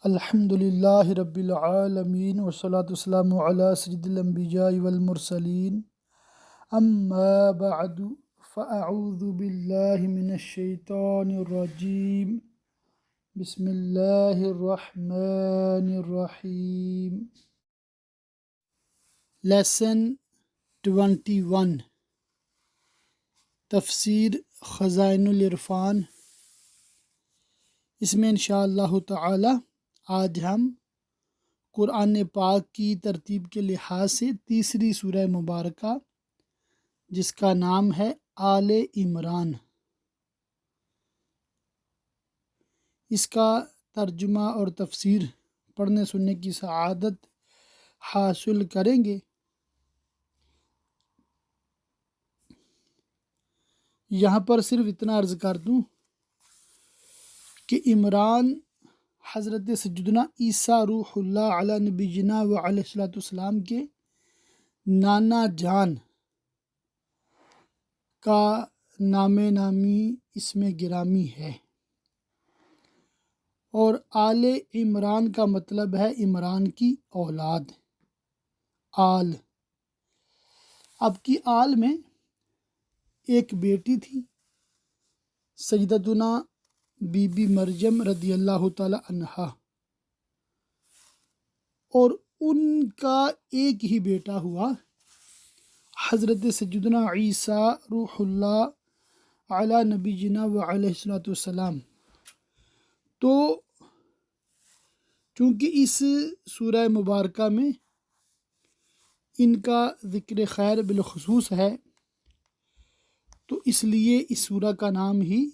الحمد للہ رب العالمین والصلاة والسلام علی سید الانبیاء والمرسلین اما بعد فاعوذ باللہ من الشیطان الرجیم بسم اللہ الرحمن الرحیم۔ لیسن 21 تفسیر خزائن العرفان۔ اس میں انشاءاللہ تعالی آج ہم قرآن پاک کی ترتیب کے لحاظ سے تیسری سورہ مبارکہ جس کا نام ہے آل عمران، اس کا ترجمہ اور تفسیر پڑھنے سننے کی سعادت حاصل کریں گے۔ یہاں پر صرف اتنا عرض کر دوں کہ عمران حضرت سیدنا عیسیٰ روح اللہ علی نبینا و علیہ الصلوۃ والسلام کے نانا جان کا نام نامی اسم گرامی ہے، اور آل عمران کا مطلب ہے عمران کی اولاد، آل۔ اب کی آل میں ایک بیٹی تھی سیدتنا بی بی مریم رضی اللہ تعالی عنہا، اور ان کا ایک ہی بیٹا ہوا حضرت سیدنا عیسیٰ روح اللہ علی نبینا و علیہ الصلوۃ والسلام۔ تو چونکہ اس سورہ مبارکہ میں ان کا ذکر خیر بالخصوص ہے، تو اس لیے اس سورہ کا نام ہی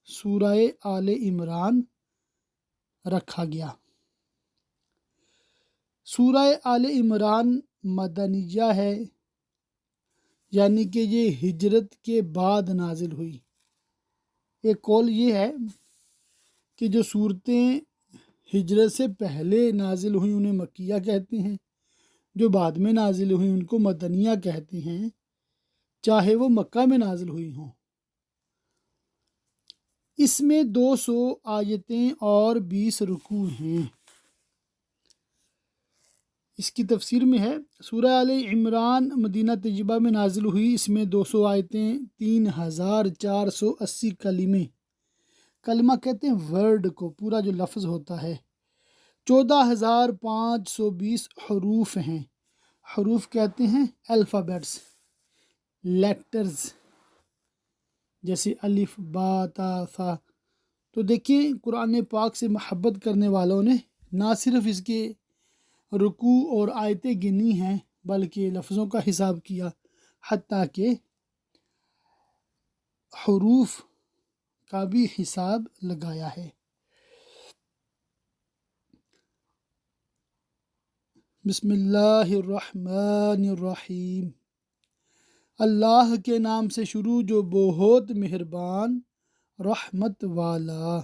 سورہ آل عمران رکھا گیا۔ سورہ آل عمران مدنیہ ہے، یعنی کہ یہ ہجرت کے بعد نازل ہوئی۔ ایک قول یہ ہے کہ جو صورتیں ہجرت سے پہلے نازل ہوئیں انہیں مکیہ کہتے ہیں، جو بعد میں نازل ہوئیں ان کو مدنیہ کہتے ہیں، چاہے وہ مکہ میں نازل ہوئی ہوں۔ اس میں 200 آیتیں اور 20 رکوع ہیں۔ اس کی تفسیر میں ہے سورہ آل عمران مدینہ طیبہ میں نازل ہوئی، اس میں 200 آیتیں، 3480 کلمے، کلمہ کہتے ہیں ورڈ کو، پورا جو لفظ ہوتا ہے، 14520 حروف ہیں۔ حروف کہتے ہیں الفابیٹس، لیٹرز، جیسے الف با تا ثا۔ تو دیکھیں قرآن پاک سے محبت کرنے والوں نے نہ صرف اس کے رکوع اور آیتیں گنی ہیں بلکہ لفظوں کا حساب کیا، حتیٰ کہ حروف کا بھی حساب لگایا ہے۔ بسم اللہ الرحمن الرحیم۔ اللہ کے نام سے شروع جو بہت مہربان رحمت والا۔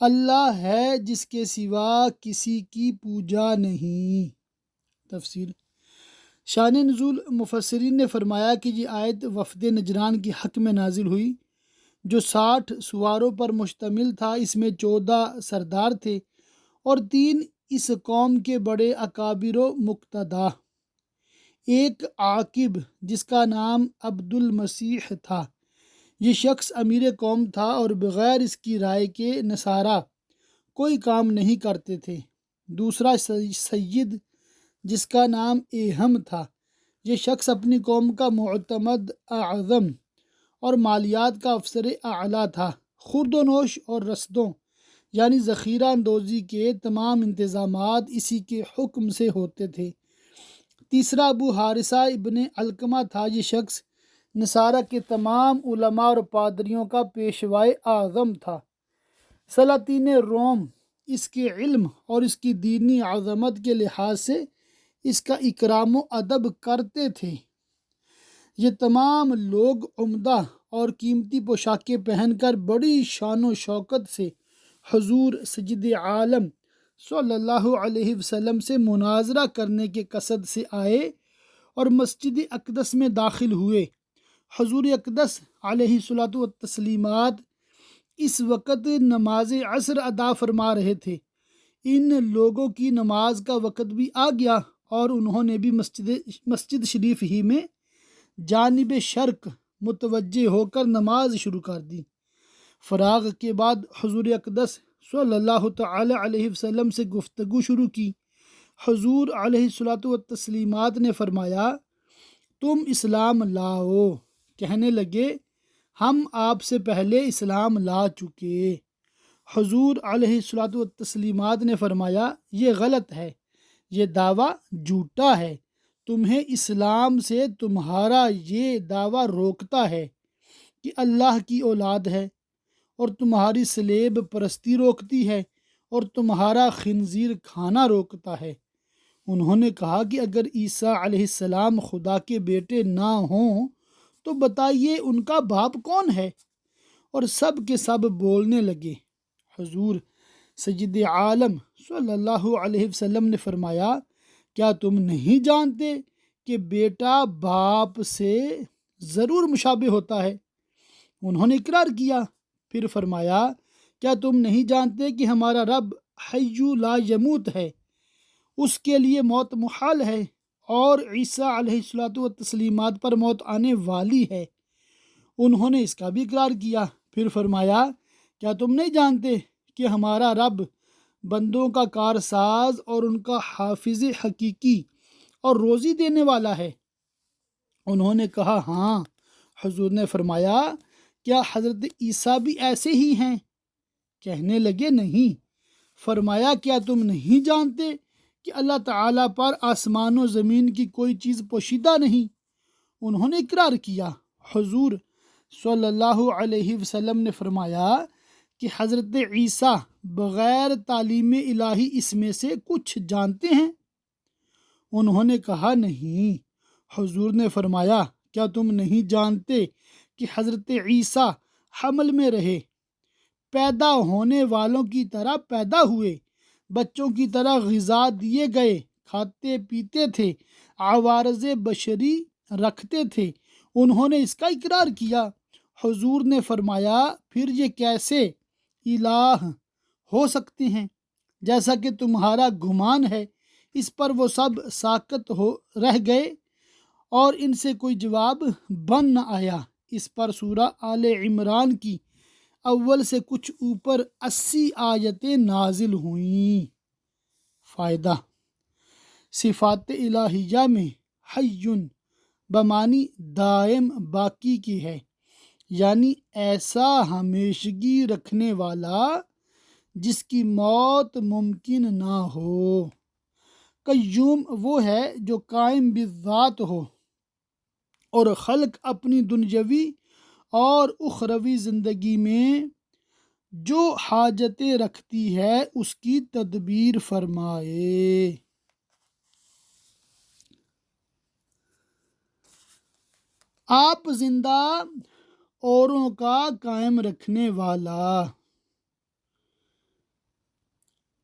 اللہ ہے جس کے سوا کسی کی پوجا نہیں۔ تفسیر۔ شان نزول مفسرین نے فرمایا کہ یہ آیت وفد نجران کے حق میں نازل ہوئی جو 60 سواروں پر مشتمل تھا۔ اس میں 14 سردار تھے اور 3 اس قوم کے بڑے اکابر و مقتدا، ایک عاقب جس کا نام عبد المسیح تھا، یہ شخص امیر قوم تھا اور بغیر اس کی رائے کے نصارہ کوئی کام نہیں کرتے تھے۔ دوسرا سید جس کا نام ایہم تھا، یہ شخص اپنی قوم کا معتمد اعظم اور مالیات کا افسر اعلیٰ تھا۔ خورد و نوش اور رسدوں یعنی ذخیرہ اندوزی کے تمام انتظامات اسی کے حکم سے ہوتے تھے۔ تیسرا ابو حارثہ ابن علقمہ تھا، یہ شخص نصارہ کے تمام علماء اور پادریوں کا پیشوائے اعظم تھا۔ سلاطین روم اس کے علم اور اس کی دینی عظمت کے لحاظ سے اس کا اکرام و ادب کرتے تھے۔ یہ تمام لوگ عمدہ اور قیمتی پوشاکیں پہن کر بڑی شان و شوکت سے حضور سید عالم صلی اللہ علیہ وسلم سے مناظرہ کرنے کے قصد سے آئے اور مسجد اقدس میں داخل ہوئے۔ حضور اقدس علیہ الصلوۃ والتسلیمات اس وقت نماز عصر ادا فرما رہے تھے ان لوگوں کی نماز کا وقت بھی آ گیا اور انہوں نے بھی مسجد شریف ہی میں جانب شرق متوجہ ہو کر نماز شروع کر دی۔ فراغ کے بعد حضور اقدس صلی اللہ تعالی علیہ وسلم سے گفتگو شروع کی۔ حضور علیہ الصلوۃ والتسلیمات نے فرمایا، تم اسلام لاؤ۔ کہنے لگے، ہم آپ سے پہلے اسلام لا چکے۔ حضور علیہ الصلوۃ والتسلیمات نے فرمایا، یہ غلط ہے، یہ دعویٰ جھوٹا ہے۔ تمہیں اسلام سے تمہارا یہ دعویٰ روکتا ہے کہ اللہ کی اولاد ہے، اور تمہاری سلیب پرستی روکتی ہے، اور تمہارا خنزیر کھانا روکتا ہے۔ انہوں نے کہا کہ اگر عیسیٰ علیہ السلام خدا کے بیٹے نہ ہوں تو بتائیے ان کا باپ کون ہے؟ اور سب کے سب بولنے لگے۔ حضور سید عالم صلی اللہ علیہ وسلم نے فرمایا، کیا تم نہیں جانتے کہ بیٹا باپ سے ضرور مشابہ ہوتا ہے؟ انہوں نے اقرار کیا۔ پھر فرمایا، کیا تم نہیں جانتے کہ ہمارا رب حی لا یموت ہے، اس کے لیے موت محال ہے، اور عیسیٰ علیہ الصلوۃ والتسلیمات پر موت آنے والی ہے؟ انہوں نے اس کا بھی اقرار کیا۔ پھر فرمایا، کیا تم نہیں جانتے کہ ہمارا رب بندوں کا کارساز اور ان کا حافظ حقیقی اور روزی دینے والا ہے؟ انہوں نے کہا، ہاں۔ حضور نے فرمایا، کیا حضرت عیسیٰ بھی ایسے ہی ہیں؟ کہنے لگے، نہیں۔ فرمایا، کیا تم نہیں جانتے کہ اللہ تعالیٰ پر آسمان و زمین کی کوئی چیز پوشیدہ نہیں؟ انہوں نے اقرار کیا۔ حضور صلی اللہ علیہ وسلم نے فرمایا کہ حضرت عیسیٰ بغیر تعلیم الہی اس میں سے کچھ جانتے ہیں؟ انہوں نے کہا، نہیں۔ حضور نے فرمایا، کیا تم نہیں جانتے کہ حضرت عیسیٰ حمل میں رہے، پیدا ہونے والوں کی طرح پیدا ہوئے، بچوں کی طرح غذا دیے گئے، کھاتے پیتے تھے، عوارض بشری رکھتے تھے؟ انہوں نے اس کا اقرار کیا۔ حضور نے فرمایا، پھر یہ کیسے الہ ہو سکتے ہیں؟ جیسا کہ تمہارا گمان ہے۔ اس پر وہ سب ساکت رہ گئے اور ان سے کوئی جواب بن نہ آیا۔ اس پر سورہ آل عمران کی اول سے کچھ اوپر 80 آیتیں نازل ہوئیں۔ فائدہ: صفات الہیہ میں حی بمعنی دائم باقی کی ہے، یعنی ایسا ہمیشگی رکھنے والا جس کی موت ممکن نہ ہو۔ قیوم وہ ہے جو قائم بالذات ہو اور خلق اپنی دنیاوی اور اخروی زندگی میں جو حاجتیں رکھتی ہے اس کی تدبیر فرمائے۔ آپ زندہ اوروں کا قائم رکھنے والا،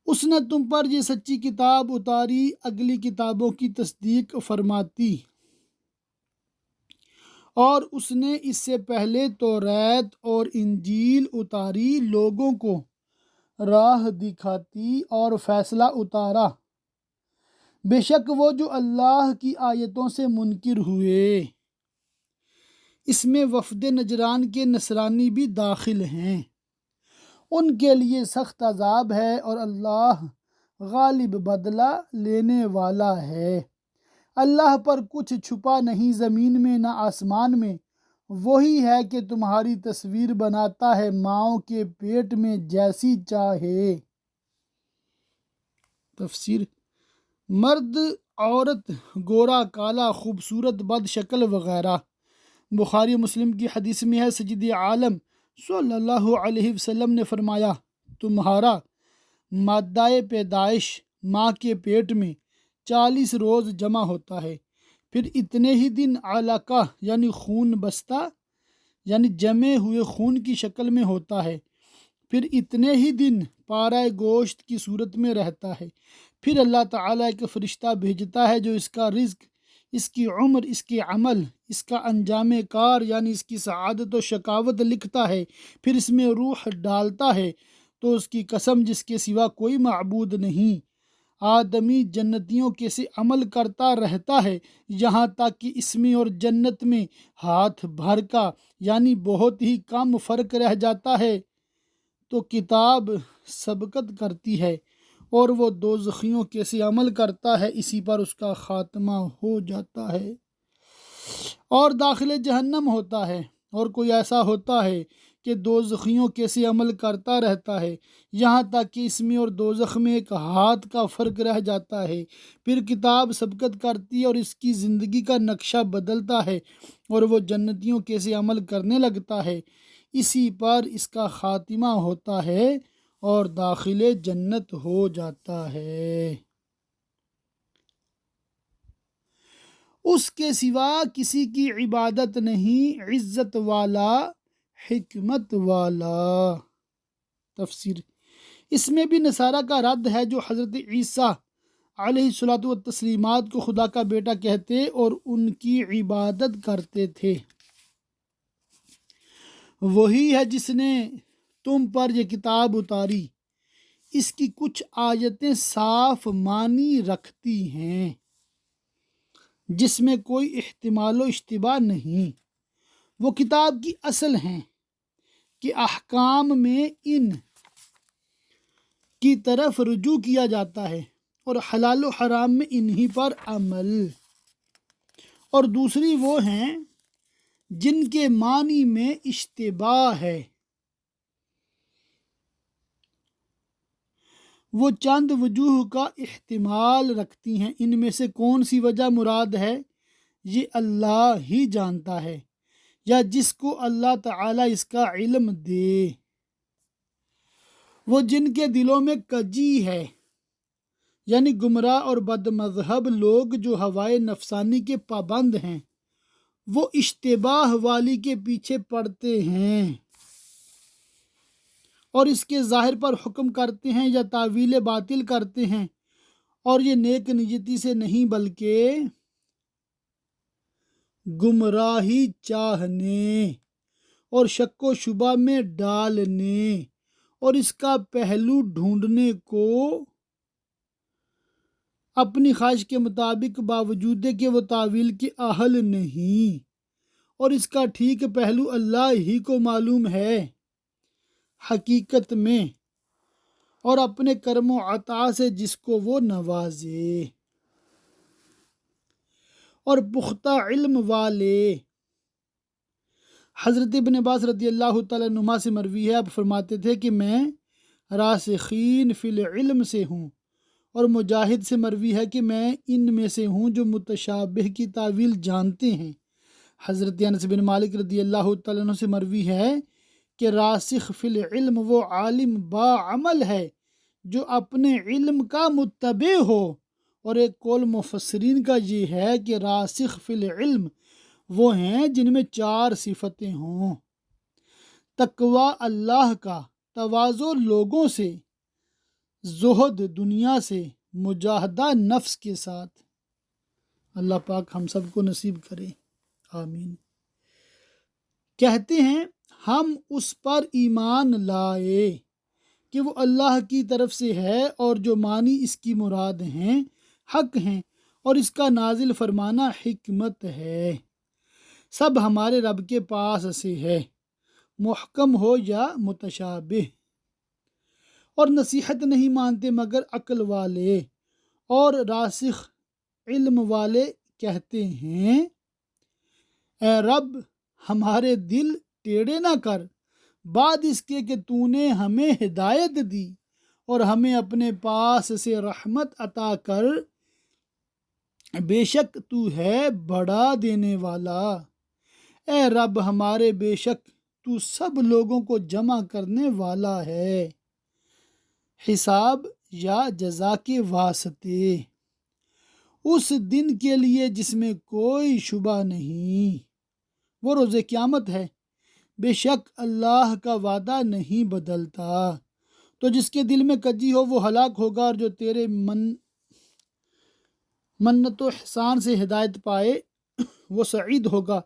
اس نے تم پر یہ سچی کتاب اتاری، اگلی کتابوں کی تصدیق فرماتی، اور اس نے اس سے پہلے توریت اور انجیل اتاری، لوگوں کو راہ دکھاتی اور فیصلہ اتارا۔ بے شک وہ جو اللہ کی آیتوں سے منکر ہوئے۔ اس میں وفد نجران کے نصرانی بھی داخل ہیں، ان کے لیے سخت عذاب ہے، اور اللہ غالب بدلہ لینے والا ہے۔ اللہ پر کچھ چھپا نہیں، زمین میں نہ آسمان میں۔ وہی ہے کہ تمہاری تصویر بناتا ہے ماؤں کے پیٹ میں جیسی چاہے۔ تفسیر: مرد، عورت، گورا، کالا، خوبصورت، بد شکل وغیرہ۔ بخاری مسلم کی حدیث میں ہے، سید عالم صلی اللہ علیہ وسلم نے فرمایا، تمہارا مادہ پیدائش ماں کے پیٹ میں 40 روز جمع ہوتا ہے، پھر اتنے ہی دن علقہ یعنی خون بستہ یعنی جمے ہوئے خون کی شکل میں ہوتا ہے، پھر اتنے ہی دن پارہ گوشت کی صورت میں رہتا ہے، پھر اللہ تعالیٰ ایک فرشتہ بھیجتا ہے جو اس کا رزق، اس کی عمر، اس کے عمل، اس کا انجام کار یعنی اس کی سعادت و شقاوت لکھتا ہے، پھر اس میں روح ڈالتا ہے تو اس کی قسم جس کے سوا کوئی معبود نہیں، آدمی جنتیوں کے سے عمل کرتا رہتا ہے یہاں تک کہ اس میں اور جنت میں ہاتھ بھر کا یعنی بہت ہی کم فرق رہ جاتا ہے تو کتاب سبقت کرتی ہے، اور وہ دوزخیوں کے سے عمل کرتا ہے، اسی پر اس کا خاتمہ ہو جاتا ہے اور داخل جہنم ہوتا ہے۔ اور کوئی ایسا ہوتا ہے کہ دوزخیوں کے سے عمل کرتا رہتا ہے یہاں تک کہ اس میں اور دوزخ میں ایک ہاتھ کا فرق رہ جاتا ہے، پھر کتاب سبقت کرتی ہے اور اس کی زندگی کا نقشہ بدلتا ہے اور وہ جنتیوں کے سے عمل کرنے لگتا ہے، اسی پر اس کا خاتمہ ہوتا ہے اور داخل جنت ہو جاتا ہے۔ اس کے سوا کسی کی عبادت نہیں، عزت والا حکمت والا۔ تفسیر، اس میں بھی نصارہ کا رد ہے جو حضرت عیسیٰ علیہ الصلوۃ والتسلیمات کو خدا کا بیٹا کہتے اور ان کی عبادت کرتے تھے۔ وہی ہے جس نے تم پر یہ کتاب اتاری، اس کی کچھ آیتیں صاف معنی رکھتی ہیں جس میں کوئی احتمال و اشتباہ نہیں، وہ کتاب کی اصل ہیں کہ احکام میں ان کی طرف رجوع کیا جاتا ہے اور حلال و حرام میں انہی پر عمل، اور دوسری وہ ہیں جن کے معنی میں اشتباہ ہے، وہ چند وجوہ کا احتمال رکھتی ہیں، ان میں سے کون سی وجہ مراد ہے یہ اللہ ہی جانتا ہے یا جس کو اللہ تعالی اس کا علم دے۔ وہ جن کے دلوں میں کجی ہے یعنی گمراہ اور بد مذہب لوگ جو ہوائے نفسانی کے پابند ہیں، وہ اشتباہ والی کے پیچھے پڑتے ہیں اور اس کے ظاہر پر حکم کرتے ہیں یا تعویل باطل کرتے ہیں، اور یہ نیک نیتی سے نہیں بلکہ گمراہی چاہنے اور شک و شبہ میں ڈالنے اور اس کا پہلو ڈھونڈنے کو اپنی خواہش کے مطابق باوجود کہ وہ تعویل کے اہل نہیں، اور اس کا ٹھیک پہلو اللہ ہی کو معلوم ہے حقیقت میں، اور اپنے کرم و عطا سے جس کو وہ نوازے، اور پختہ علم والے۔ حضرت ابن عباس رضی اللہ تعالیٰ عنہما سے مروی ہے، آپ فرماتے تھے کہ میں راسخین فی العلم سے ہوں، اور مجاہد سے مروی ہے کہ میں ان میں سے ہوں جو متشابہ کی تعویل جانتے ہیں۔ حضرت انس بن مالک رضی اللہ تعالیٰ عنہ سے مروی ہے کہ راسخ فی العلم وہ عالم با عمل ہے جو اپنے علم کا متبع ہو، اور ایک قول مفسرین کا یہ ہے کہ راسخ فی العلم وہ ہیں جن میں 4 صفتیں ہوں: تقوی اللہ کا، تواضع لوگوں سے، زہد دنیا سے، مجاہدہ نفس کے ساتھ۔ اللہ پاک ہم سب کو نصیب کرے، آمین۔ کہتے ہیں ہم اس پر ایمان لائے کہ وہ اللہ کی طرف سے ہے اور جو معنی اس کی مراد ہیں حق ہیں، اور اس کا نازل فرمانا حکمت ہے، سب ہمارے رب کے پاس سے ہے، محکم ہو یا متشابہ، اور نصیحت نہیں مانتے مگر عقل والے، اور راسخ علم والے کہتے ہیں اے رب ہمارے دل ٹیڑھے نہ کر بعد اس کے کہ تو نے ہمیں ہدایت دی، اور ہمیں اپنے پاس سے رحمت عطا کر، بے شک تو ہے بڑا دینے والا۔ اے رب ہمارے بے شک تو سب لوگوں کو جمع کرنے والا ہے، حساب یا جزا کے واسطے، اس دن کے لیے جس میں کوئی شبہ نہیں، وہ روز قیامت ہے۔ بے شک اللہ کا وعدہ نہیں بدلتا، تو جس کے دل میں کجی ہو وہ ہلاک ہوگا، اور جو تیرے منت و احسان سے ہدایت پائے وہ سعید ہوگا،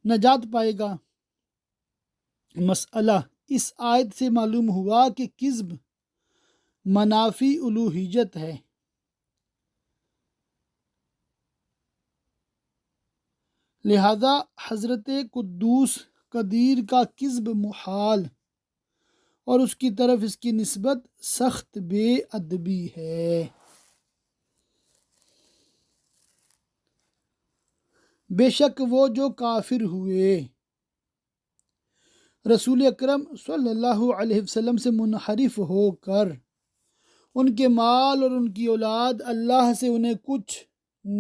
نجات پائے گا۔ مسئلہ اس آیت سے معلوم ہوا کہ کذب منافی الوہیت ہے، لہذا حضرت قدوس قدیر کا کذب محال اور اس کی طرف اس کی نسبت سخت بے ادبی ہے۔ بے شک وہ جو کافر ہوئے رسول اکرم صلی اللہ علیہ وسلم سے منحرف ہو کر، ان کے مال اور ان کی اولاد اللہ سے انہیں کچھ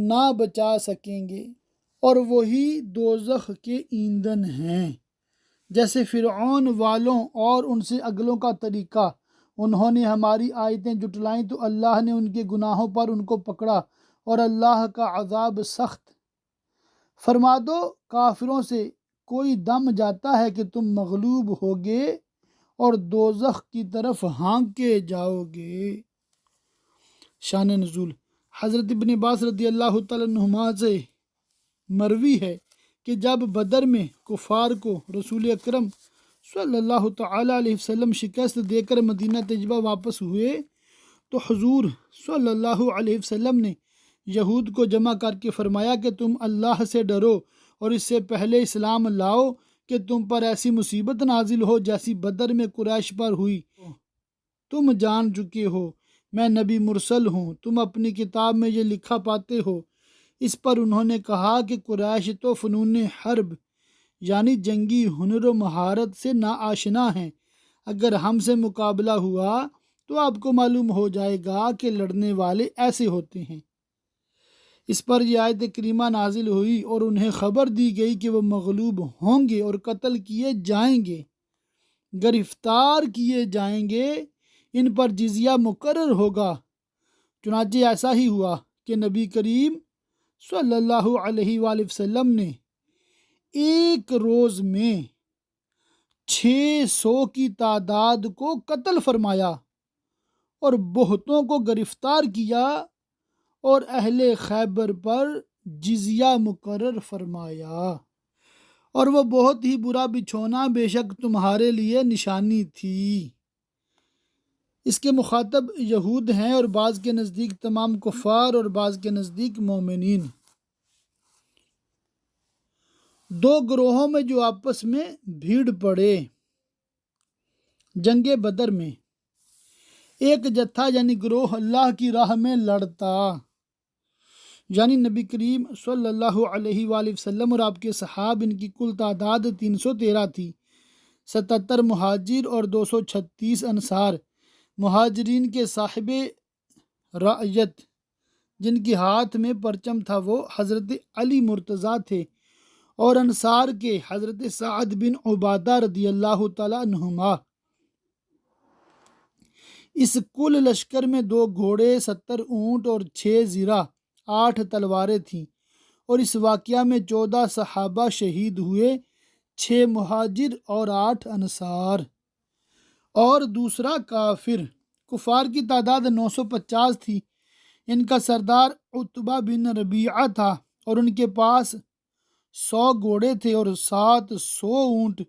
نہ بچا سکیں گے، اور وہی دوزخ کے ایندھن ہیں۔ جیسے فرعون والوں اور ان سے اگلوں کا طریقہ، انہوں نے ہماری آیتیں جھٹلائیں تو اللہ نے ان کے گناہوں پر ان کو پکڑا، اور اللہ کا عذاب سخت۔ فرما دو کافروں سے، کوئی دم جاتا ہے کہ تم مغلوب ہوگے اور دوزخ کی طرف ہانکے جاؤ گے۔ شان نزول حضرت ابن عباس رضی اللہ تعالیٰ عنہما سے مروی ہے کہ جب بدر میں کفار کو رسول اکرم صلی اللہ تعالیٰ علیہ وسلم شکست دے کر مدینہ طیبہ واپس ہوئے تو حضور صلی اللہ علیہ وسلم نے یہود کو جمع کر کے فرمایا کہ تم اللہ سے ڈرو اور اس سے پہلے اسلام لاؤ کہ تم پر ایسی مصیبت نازل ہو جیسی بدر میں قریش پر ہوئی۔ تم جان چکے ہو میں نبی مرسل ہوں، تم اپنی کتاب میں یہ لکھا پاتے ہو۔ اس پر انہوں نے کہا کہ قریش تو فنون حرب یعنی جنگی ہنر و مہارت سے ناآشنا ہیں، اگر ہم سے مقابلہ ہوا تو آپ کو معلوم ہو جائے گا کہ لڑنے والے ایسے ہوتے ہیں۔ اس پر یہ آیت کریمہ نازل ہوئی اور انہیں خبر دی گئی کہ وہ مغلوب ہوں گے اور قتل کیے جائیں گے، گرفتار کیے جائیں گے، ان پر جزیہ مقرر ہوگا۔ چنانچہ ایسا ہی ہوا کہ نبی کریم صلی اللہ علیہ وآلہ وسلم نے ایک روز میں 600 کی تعداد کو قتل فرمایا اور بہتوں کو گرفتار کیا اور اہل خیبر پر جزیہ مقرر فرمایا، اور وہ بہت ہی برا بچھونا بے شک تمہارے لیے نشانی تھی۔ اس کے مخاطب یہود ہیں اور بعض کے نزدیک تمام کفار اور بعض کے نزدیک مومنین۔ دو گروہوں میں جو آپس میں بھیڑ پڑے جنگ بدر میں، ایک جتھا یعنی گروہ اللہ کی راہ میں لڑتا، یعنی نبی کریم صلی اللہ علیہ وآلہ وسلم اور آپ کے صحاب، ان کی کل تعداد 313 تھی، 77 مہاجر اور 236 انصار۔ مہاجرین کے صاحب رعیت جن کے ہاتھ میں پرچم تھا وہ حضرت علی مرتضیٰ تھے، اور انصار کے حضرت سعد بن عبادہ رضی اللہ تعالیٰ عنہما۔ اس کل لشکر میں 2 گھوڑے، 70 اونٹ اور 6 زرہ، 8 تلواریں تھیں، اور اس واقعہ میں 14 صحابہ شہید ہوئے، 6 مہاجر اور 8 انصار، اور دوسرا کافر۔ کفار کی تعداد 950 تھی، ان کا سردار عتبہ بن ربیعہ تھا، اور ان کے پاس 100 گھوڑے تھے اور 700 اونٹ،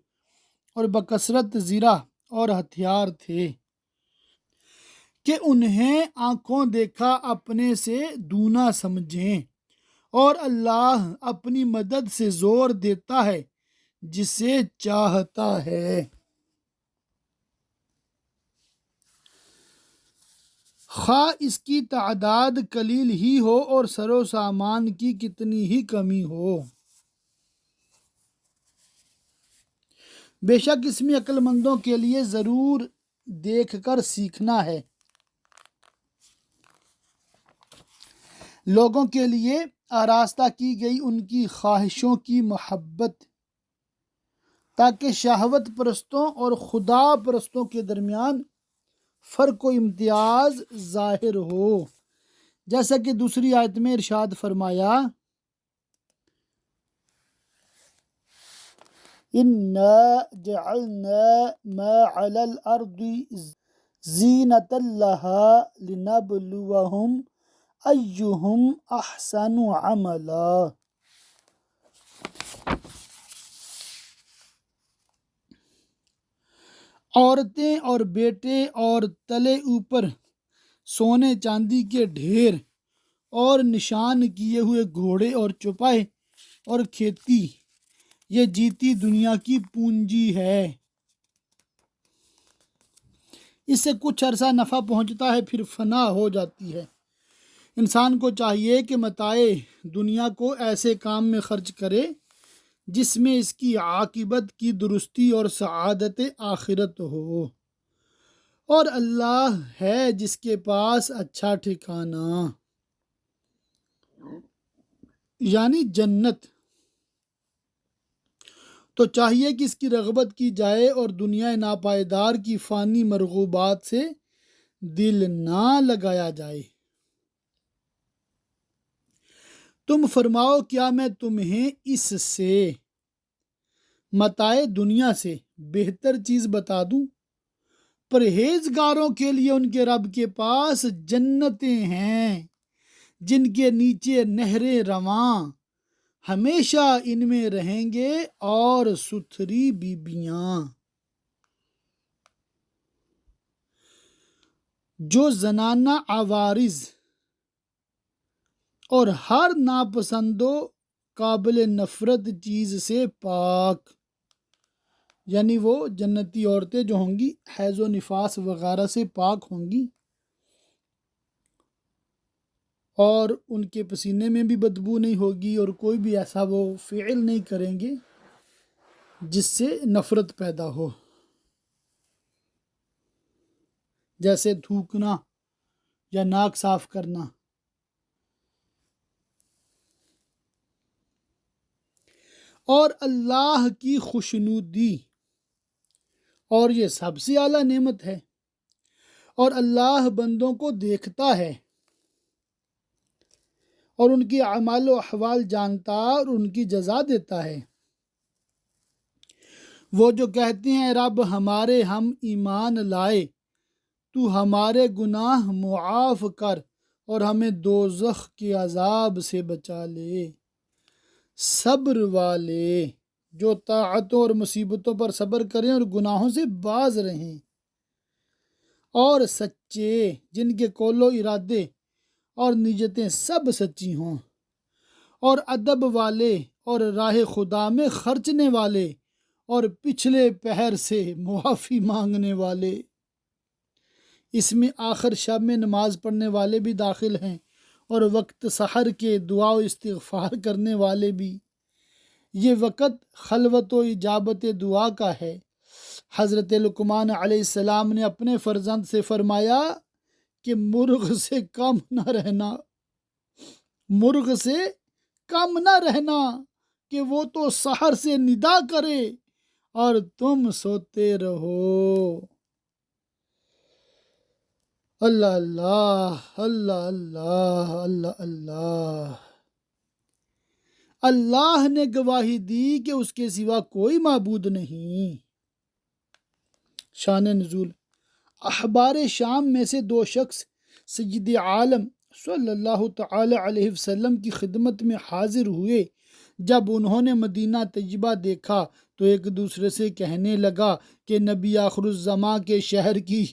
اور بکثرت زرہ اور ہتھیار تھے کہ انہیں آنکھوں دیکھا اپنے سے دونا سمجھیں، اور اللہ اپنی مدد سے زور دیتا ہے جسے چاہتا ہے۔ خواہ اس کی تعداد قلیل ہی ہو اور سر و سامان کی کتنی ہی کمی ہو۔ بے شک اس میں عقل مندوں کے لیے ضرور دیکھ کر سیکھنا ہے۔ لوگوں کے لیے آراستہ کی گئی ان کی خواہشوں کی محبت، تاکہ شہوت پرستوں اور خدا پرستوں کے درمیان فرق و امتیاز ظاہر ہو، جیسا کہ دوسری آیت میں ارشاد فرمایا، اِنَّا جَعَلْنَا مَا عَلَى الْأَرْضِ زِینَةً لَهَا لِنَبْلُوَهُمْ أَیُّهُمْ أَحْسَنُ عَمَلًا۔ عورتیں اور بیٹے اور تلے اوپر سونے چاندی کے ڈھیر اور نشان کیے ہوئے گھوڑے اور چوپائے اور کھیتی، یہ جیتی دنیا کی پونجی ہے۔ اس سے کچھ عرصہ نفع پہنچتا ہے، پھر فنا ہو جاتی ہے۔ انسان کو چاہیے کہ متاع دنیا کو ایسے کام میں خرچ کرے جس میں اس کی عاقبت کی درستی اور سعادت آخرت ہو، اور اللہ ہے جس کے پاس اچھا ٹھکانہ، یعنی جنت، تو چاہیے کہ اس کی رغبت کی جائے اور دنیا ناپائیدار کی فانی مرغوبات سے دل نہ لگایا جائے۔ تم فرماؤ کیا میں تمہیں اس سے متاع دنیا سے بہتر چیز بتا دوں؟ پرہیزگاروں کے لیے ان کے رب کے پاس جنتیں ہیں جن کے نیچے نہریں رواں، ہمیشہ ان میں رہیں گے، اور ستھری بیبیاں۔ جو زنانہ عوارض اور ہر ناپسند و قابل نفرت چیز سے پاک، یعنی وہ جنتی عورتیں جو ہوں گی حیض و نفاس وغیرہ سے پاک ہوں گی، اور ان کے پسینے میں بھی بدبو نہیں ہوگی، اور کوئی بھی ایسا وہ فعل نہیں کریں گے جس سے نفرت پیدا ہو، جیسے تھوکنا یا ناک صاف کرنا۔ اور اللہ کی خوشنودی، اور یہ سب سے اعلیٰ نعمت ہے، اور اللہ بندوں کو دیکھتا ہے اور ان کی اعمال و احوال جانتا اور ان کی جزا دیتا ہے۔ وہ جو کہتے ہیں رب ہمارے ہم ایمان لائے، تو ہمارے گناہ معاف کر اور ہمیں دوزخ کے عذاب سے بچا لے۔ صبر والے جو طاعتوں اور مصیبتوں پر صبر کریں اور گناہوں سے باز رہیں، اور سچے جن کے قول و ارادے اور نیتیں سب سچی ہوں، اور ادب والے اور راہ خدا میں خرچنے والے اور پچھلے پہر سے معافی مانگنے والے۔ اس میں آخر شب میں نماز پڑھنے والے بھی داخل ہیں، اور وقت سحر کے دعا و استغفار کرنے والے بھی۔ یہ وقت خلوت و اجابت دعا کا ہے۔ حضرت لقمان علیہ السلام نے اپنے فرزند سے فرمایا کہ مرغ سے کم نہ رہنا، مرغ سے کم نہ رہنا کہ وہ تو سحر سے ندا کرے اور تم سوتے رہو۔ اللہ اللہ اللہ اللہ اللہ اللہ۔ اللہ نے گواہی دی کہ اس کے سوا کوئی معبود نہیں۔ شان نزول، احبار شام میں سے دو شخص سید عالم صلی اللہ تعالی علیہ وسلم کی خدمت میں حاضر ہوئے۔ جب انہوں نے مدینہ طیبہ دیکھا تو ایک دوسرے سے کہنے لگا کہ نبی آخر الزماں کے شہر کی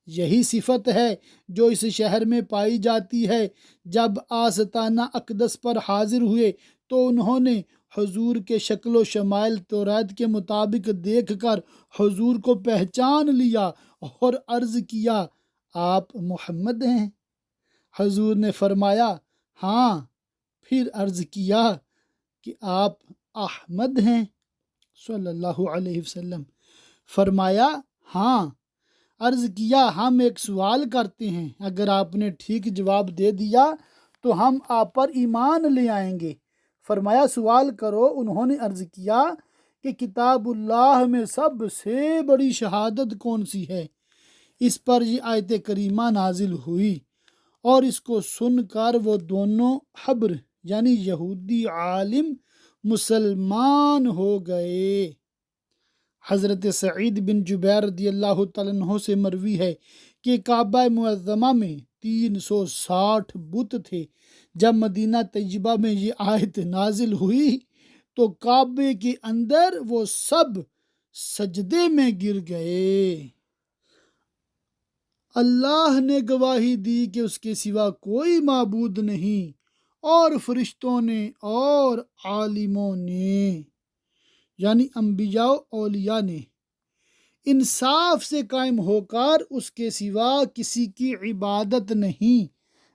یہی صفت ہے جو اس شہر میں پائی جاتی ہے۔ جب آستانہ اقدس پر حاضر ہوئے تو انہوں نے حضور کے شکل و شمائل توریت کے مطابق دیکھ کر حضور کو پہچان لیا اور عرض کیا، آپ محمد ہیں؟ حضور نے فرمایا ہاں، پھر عرض کیا کہ آپ احمد ہیں صلی اللہ علیہ وسلم؟ فرمایا ہاں۔ عرض کیا ہم ایک سوال کرتے ہیں، اگر آپ نے ٹھیک جواب دے دیا تو ہم آپ پر ایمان لے آئیں گے۔ فرمایا سوال کرو۔ انہوں نے عرض کیا کہ کتاب اللہ میں سب سے بڑی شہادت کون سی ہے؟ اس پر یہ آیت کریمہ نازل ہوئی، اور اس کو سن کر وہ دونوں حبر یعنی یہودی عالم مسلمان ہو گئے۔ حضرت سعید بن جبیر رضی اللہ تعالیٰ عنہ سے مروی ہے کہ کعبہ معظمہ میں 360 بت تھے۔ جب مدینہ طیبہ میں یہ آیت نازل ہوئی تو کعبے کے اندر وہ سب سجدے میں گر گئے۔ اللہ نے گواہی دی کہ اس کے سوا کوئی معبود نہیں، اور فرشتوں نے اور عالموں نے، یعنی انبیاء و اولیاء نے، انصاف سے قائم ہو کر اس کے سوا کسی کی عبادت نہیں،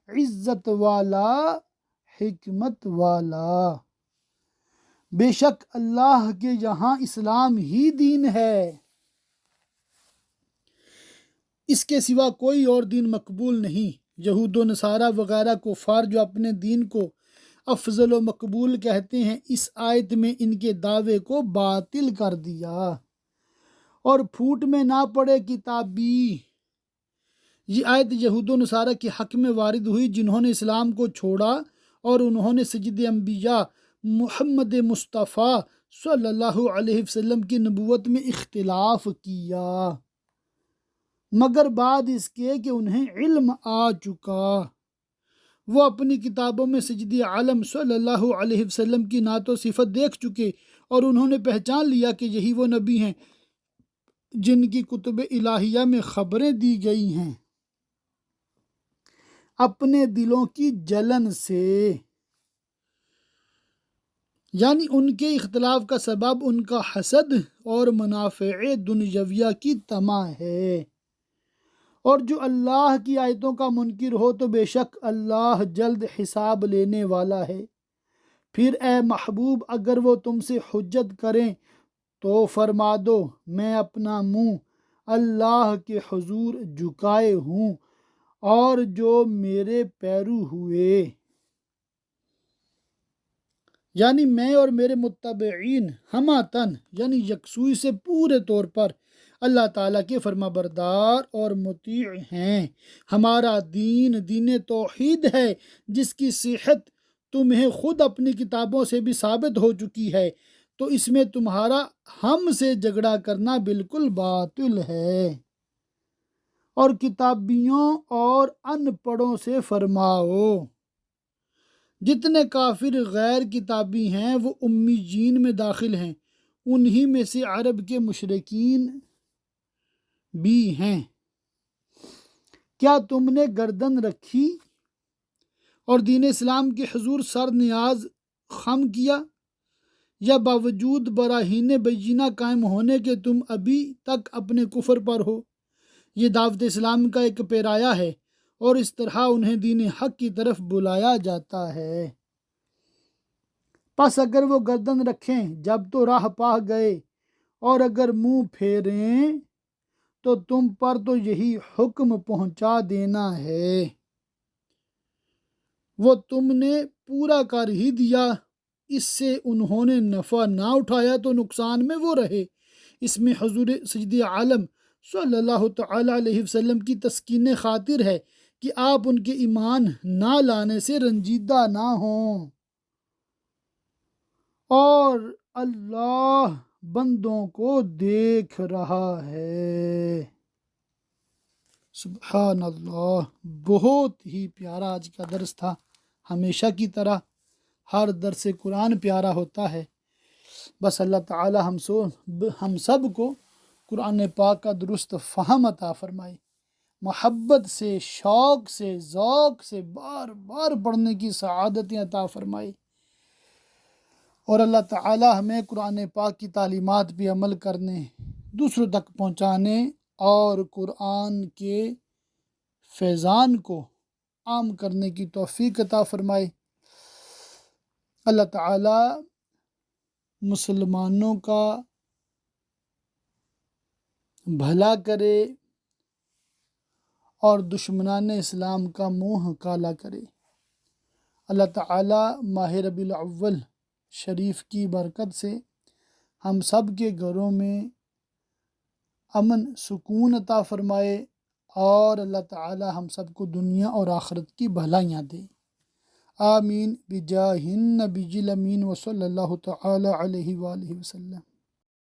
عزت والا، حکمت والا۔ بے شک اللہ کے یہاں اسلام ہی دین ہے، اس کے سوا کوئی اور دین مقبول نہیں۔ یہود و نصارہ وغیرہ کفار جو اپنے دین کو افضل و مقبول کہتے ہیں، اس آیت میں ان کے دعوے کو باطل کر دیا۔ اور پھوٹ میں نہ پڑے کتابی، یہ آیت یہود و نصارہ کے حق میں وارد ہوئی جنہوں نے اسلام کو چھوڑا اور انہوں نے سید انبیاء محمد مصطفیٰ صلی اللہ علیہ وسلم کی نبوت میں اختلاف کیا، مگر بعد اس کے کہ انہیں علم آ چکا۔ وہ اپنی کتابوں میں سید عالم صلی اللہ علیہ وسلم کی نعت و صفت دیکھ چکے، اور انہوں نے پہچان لیا کہ یہی وہ نبی ہیں جن کی کتب الہیہ میں خبریں دی گئی ہیں۔ اپنے دلوں کی جلن سے، یعنی ان کے اختلاف کا سبب ان کا حسد اور منافع دنیاویہ کی طمع ہے۔ اور جو اللہ کی آیتوں کا منکر ہو تو بے شک اللہ جلد حساب لینے والا ہے۔ پھر اے محبوب اگر وہ تم سے حجت کریں تو فرما دو میں اپنا منہ اللہ کے حضور جھکائے ہوں، اور جو میرے پیرو ہوئے، یعنی میں اور میرے متبعین، ہماتن یعنی یکسوئی سے پورے طور پر اللہ تعالیٰ کے فرما بردار اور مطیع ہیں۔ ہمارا دین دین توحید ہے جس کی صحت تمہیں خود اپنی کتابوں سے بھی ثابت ہو چکی ہے، تو اس میں تمہارا ہم سے جھگڑا کرنا بالکل باطل ہے۔ اور کتابیوں اور ان پڑھوں سے فرماؤ، جتنے کافر غیر کتابی ہیں وہ امیین میں داخل ہیں، انہی میں سے عرب کے مشرکین بھی ہیں۔ کیا تم نے گردن رکھی اور دین اسلام کے حضور سر نیاز خم کیا، یا باوجود براہین بینہ قائم ہونے کے تم ابھی تک اپنے کفر پر ہو؟ یہ دعوت اسلام کا ایک پیرایا ہے، اور اس طرح انہیں دین حق کی طرف بلایا جاتا ہے۔ پس اگر وہ گردن رکھیں جب تو راہ پا گئے، اور اگر منہ پھیریں تو تم پر تو یہی حکم پہنچا دینا ہے۔ وہ تم نے پورا کر ہی دیا، اس سے انہوں نے نفع نہ اٹھایا تو نقصان میں وہ رہے۔ اس میں حضور سید عالم صلی اللہ تعالی علیہ وسلم کی تسکین خاطر ہے کہ آپ ان کے ایمان نہ لانے سے رنجیدہ نہ ہوں، اور اللہ بندوں کو دیکھ رہا ہے۔ سبحان اللہ، بہت ہی پیارا آج کا درس تھا۔ ہمیشہ کی طرح ہر درس قرآن پیارا ہوتا ہے، بس اللہ تعالی ہم سب کو قرآن پاک کا درست فہم عطا فرمائے، محبت سے، شوق سے، ذوق سے بار بار پڑھنے کی سعادتیں عطا فرمائے، اور اللہ تعالی ہمیں قرآن پاک کی تعلیمات پہ عمل کرنے، دوسروں تک پہنچانے اور قرآن کے فیضان کو عام کرنے کی توفیق عطا فرمائے۔ اللہ تعالی مسلمانوں کا بھلا کرے اور دشمنان اسلام کا منہ کالا کرے۔ اللہ تعالی ماہ ربیع الاول شریف کی برکت سے ہم سب کے گھروں میں امن سکون عطا فرمائے، اور اللہ تعالی ہم سب کو دنیا اور آخرت کی بھلائیاں دے۔ آمین بجاہ النبی الامین وصلی اللہ تعالی علیہ وآلہ وسلم۔